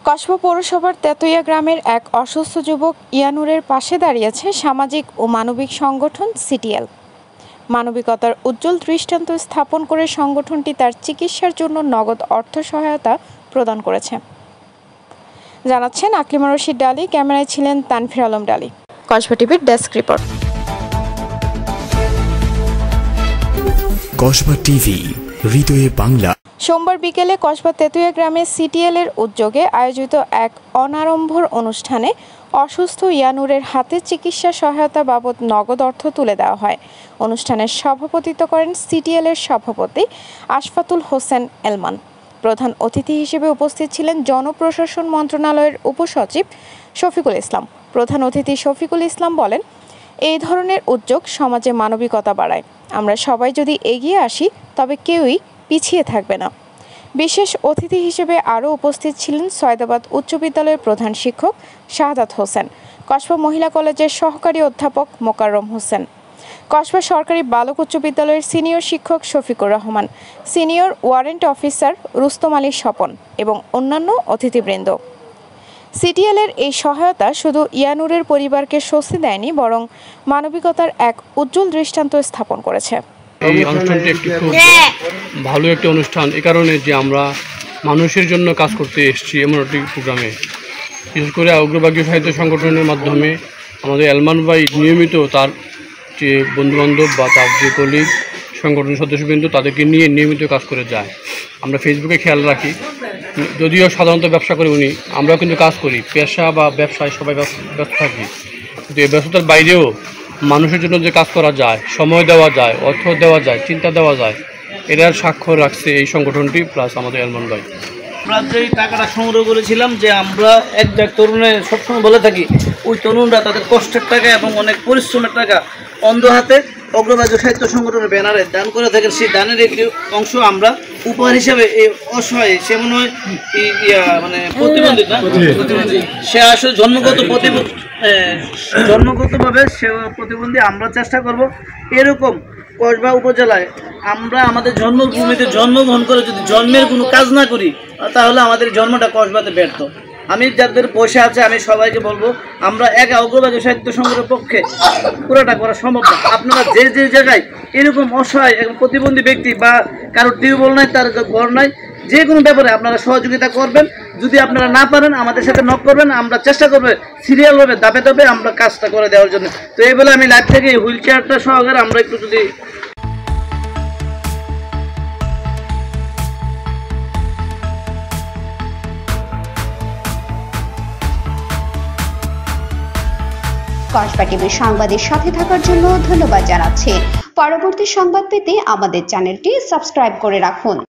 কসবা পৌরসভার তেতুইয়া গ্রামের এক অসুস্থ যুবক ইয়ানুরের পাশে দাঁড়িয়েছে সামাজিক ও মানবিক সংগঠন সিটিএল। মানবিকতার উজ্জ্বল দৃষ্টান্ত স্থাপন করে সংগঠনটি তার চিকিৎসার জন্য নগদ অর্থ সহায়তা প্রদান করেছে। জানাচ্ছেন আকলিমা রশিদ ডালি, ক্যামেরায় ছিলেন তানফির আলম ডালি। কসবা টিভির ডেস্ক রিপোর্ট। কসবা টিভি, হৃদয়ে বাংলা। সোমবার বিকেলে কসবা তেতুইয়া গ্রামে সিটিএল-এর উদ্যোগে আয়োজিত এক অনাড়ম্বর অনুষ্ঠানে অসুস্থ ইয়ানুরের হাতে চিকিৎসা সহায়তা বাবদ নগদ অর্থ তুলে দেওয়া হয়। অনুষ্ঠানের সভাপতিত্ব করেন সিটিএল-এর সভাপতি আশফাকুল হোসেন এলমান। প্রধান অতিথি হিসেবে উপস্থিত ছিলেন জনপ্রশাসন মন্ত্রণালয়ের উপসচিব শফিকুল ইসলাম। প্রধান অতিথি শফিকুল ইসলাম বলেন, এই ধরনের উদ্যোগ সমাজে মানবিকতা বাড়ায়। আমরা সবাই যদি এগিয়ে আসি তবে কেউই পিছিয়ে থাকবে না। বিশেষ অতিথি হিসেবে আরও উপস্থিত ছিলেন সৈয়দাবাদ উচ্চ বিদ্যালয়ের প্রধান শিক্ষক শাহাদাত হোসেন, কসবা মহিলা কলেজের সহকারী অধ্যাপক মোকাররম হোসেন, কসবা সরকারি বালক উচ্চ বিদ্যালয়ের সিনিয়র শিক্ষক Shafiqur Rahman, senior warrant officer Rustam Ali Swapan এবং অন্যান্য অতিথিবৃন্দ। সিটিএল-এর এই সহায়তা শুধু ইয়ানুরের পরিবারকে স্বস্তি দেয়নি, বরং মানবিকতার এক উজ্জ্বল দৃষ্টান্ত স্থাপন করেছে। এই অনুষ্ঠানটি একটি খুব ভালো একটি অনুষ্ঠান, এ কারণে যে আমরা মানুষের জন্য কাজ করতে এসেছি এমন একটি প্রোগ্রামে। বিশেষ করে অগ্রভাগী সাহিত্য সংগঠনের মাধ্যমে আমাদের এলমান ভাই নিয়মিত তার যে বন্ধুবান্ধব বা তার যে কলিগ সংগঠনের সদস্যবৃন্দ তাদেরকে নিয়ে নিয়মিত কাজ করে যায়। আমরা ফেসবুকে খেয়াল রাখি, যদিও সাধারণত ব্যবসা করে উনি, আমরাও কিন্তু কাজ করি, পেশা বা ব্যবসায় সবাই ব্যস্ত থাকি, কিন্তু এই ব্যস্ততার বাইরেও মানুষের জন্য যে কাজ করা যায়, সময় দেওয়া যায়, অর্থ দেওয়া যায়, চিন্তা দেওয়া যায়, এটার স্বাক্ষর রাখছে এই সংগঠনটি প্লাস আমাদের এলমান ভাই। আমরা যে টাকাটা সংগ্রহ করেছিলাম, যে আমরা এক তরুণের সবসময় বলে থাকি, ওই তরুণরা তাদের কষ্টের টাকা এবং অনেক পরিশ্রমের টাকা অন্ধ হাতে অগ্রভাগী সাহিত্য সংগঠনের ব্যানারে দান করে থাকেন। সেই দানের একটি অংশ আমরা উপহার হিসাবে এই অসহায়, সে মনে হয় মানে প্রতিবন্ধী না, সে আসলে জন্মগতভাবে সে প্রতিবন্ধী। আমরা চেষ্টা করব এরকম কসবা উপজেলায় আমরা আমাদের জন্মভূমিতে জন্মগ্রহণ করে যদি জন্মের কোনো কাজ না করি, তাহলে আমাদের জন্মটা কসবাতে ব্যর্থ। আমি যাদের পয়সা আছে আমি সবাইকে বলবো, আমরা এক অগ্রভাগী সাহিত্য সংগ্রহের পক্ষে পুরোটা করা সম্ভব না। আপনারা যে যে জায়গায় এরকম অসহায় এবং প্রতিবন্ধী ব্যক্তি বা কারোর টিউবওয়েল নাই, তার ঘর নাই, যে কোনো ব্যাপারে আপনারা সহযোগিতা করবেন। যদি আপনারা না পারেন আমাদের সাথে নক করবেন, আমরা চেষ্টা করবো সিরিয়ালভাবে ধাপে ধাপে আমরা কাজটা করে দেওয়ার জন্য। তো এই বলে আমি লাইভ থেকে হুইল চেয়ারটা সহকারে আমরা একটু যদি কসবা টিভির সংবাদের সাথে থাকার জন্য ধন্যবাদ জানাচ্ছি। পরবর্তী সংবাদ পেতে আমাদের চ্যানেলটি সাবস্ক্রাইব করে রাখুন।